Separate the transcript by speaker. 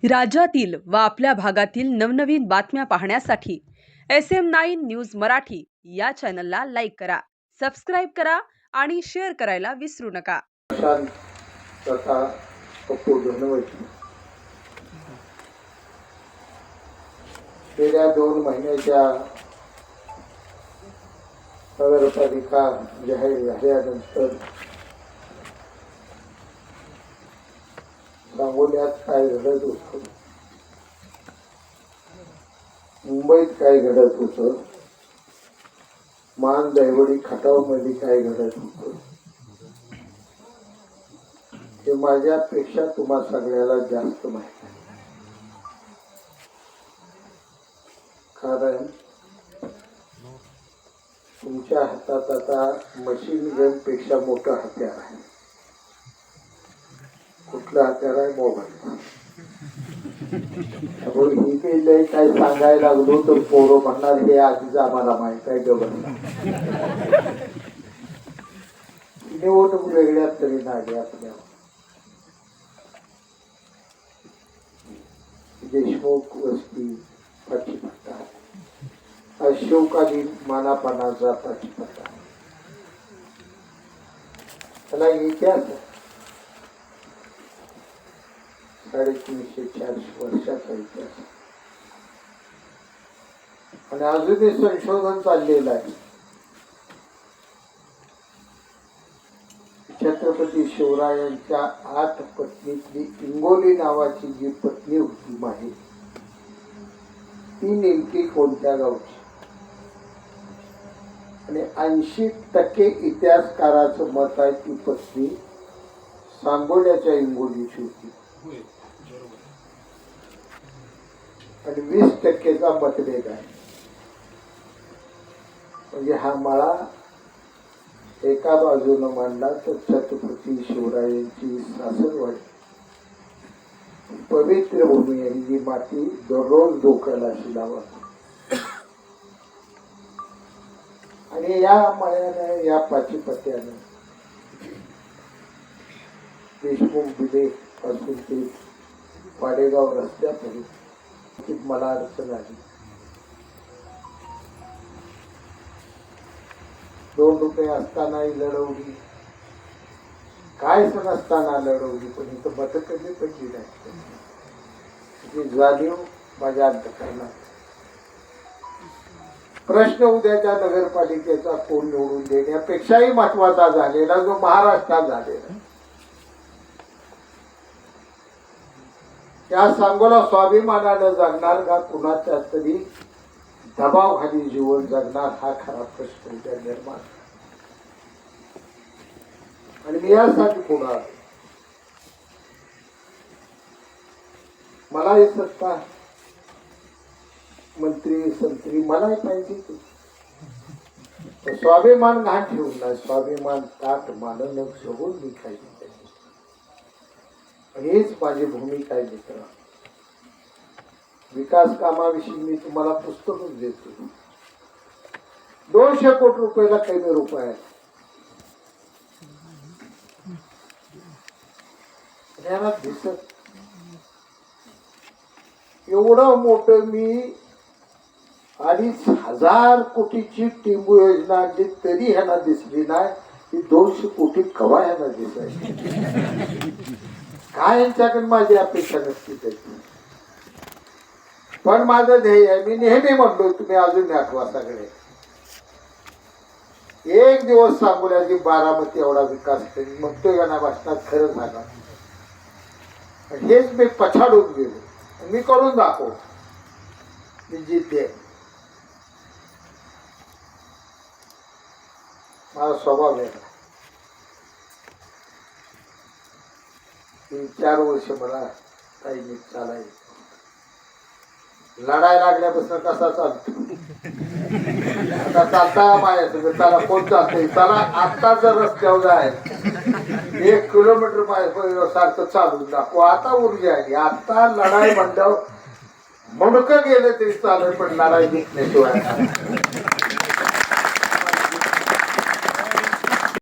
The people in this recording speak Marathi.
Speaker 1: राज्यातील व आपल्या भागातील नवनवीन बातम्या पाहण्यासाठी SM9 न्यूज मराठी या चॅनलला लाईक करा, सबस्क्राईब करा आणि शेअर करायला विसरू नका.
Speaker 2: तथा कपूर धनवती गेल्या 2 महिन्याच्या नगरपालिका जाहीर झाल्यानंतर सांगोल्यात काय घडत होतं, मुंबईत काय घडत होतं, मान दैवडी खटावमध्ये काय घडत होतं, हे माझ्यापेक्षा तुम्हा सगळ्याला जास्त माहिती आहे. कारण तुमच्या हातात आता मशीन गन पेक्षा मोठं हत्यार आहे. कुठलं हत्यार आहे? मोबाईल. त्यामुळे ही काही काय सांगायला लागलो तर पोरं म्हणणार हे आधीच आम्हाला माहित आहे. डबल निवड वेगळ्यात तरी नाही आपल्या. देशमुख वस्ती पाठीपट्टा, अशोकालीन मानापानाचा पाठीपट्टा, त्याला इतिहास 350-400 वर्षाचा इतिहास. आणि अजूनही संशोधन चाललेलं आहे. छत्रपती शिवरायांच्या 8 पत्नीतली इंगोली नावाची जी पत्नी होती माही, ती नेमकी कोणत्या गावची? आणि 80% इतिहासकाराचं मत आहे ती पत्नी सांगोल्याच्या इंगोलीची होती. आणि 20%चा मतभेद आहे. म्हणजे हा मळा एका बाजूनं मांडला तर छत्रपती शिवरायांची सासरवाडी, पवित्र भूमी आहे. जी माती दररोज डोक्याला शिलावत. आणि या मळ्यानं, या पाचीपट्ट्यानं देशमुख बिले पासून ते वाडेगाव रस्त्यापर्यंत मला अडचण आली. 2 रुपये असतानाही लढवली, काय सण असताना लढवली, पण इथं मत कधी पडली नाही. जाणीव माझ्या अंतकरणात. प्रश्न उद्याच्या नगरपालिकेचा कोण निवडून देण्यापेक्षाही महत्वाचा झालेला जो महाराष्ट्रात झालेला, या सांगोला स्वाभिमानानं जगणार का कुणाच्या तरी दबावाखाली जीवन जगणार, हा खरा प्रश्न निर्माण. आणि मी यासाठी पुढे आलो. मला हे सत्ता, मंत्री संत्री मलाही पाहिजे. स्वाभिमान घाण ठेवून नाही, स्वाभिमान ताट मानन घेऊन मी खायची. आणि हीच माझी भूमिका आहे मित्र. विकास कामाविषयी मी तुम्हाला पुस्तकच देतो. 200 कोटी रुपयाला कमी रुपये आहेत. दिसत एवढं मोठं मी 2,500 कोटीची टिंबू योजना आणली तरी ह्यांना दिसली नाही. ही 200 कोटी कवा ह्यांना दिसायची. काय यांच्याकडे माझी अपेक्षा नसती त्याची. पण माझं ध्येय आहे, मी नेहमी म्हणलो, तुम्ही अजून आठवा सगळे, एक दिवस सांगोल्याची बारामती एवढा विकास करेल. म्हणतोय का नाही भाषणात, खरं सांगा. हेच मी पछाडून गेलो. मी करून दाखव. मी जिद्द आहे. माझा स्वभाव वेगळा. 3-4 वर्ष मला काही नीट चालायचं. लढायला लागल्यापासून कसा चालतो आता चालता माझ्या चला कोण चालतंय चला. आता जर रस्त्यावर जाय 1 किलोमीटर माझ्या सारखं चालून दाखव. आता ऊर्जा आली. आता लढाई म्हणल्यावर मुडकं गेलं तरी चालेल, पण लढाई जिंकण्याशिवाय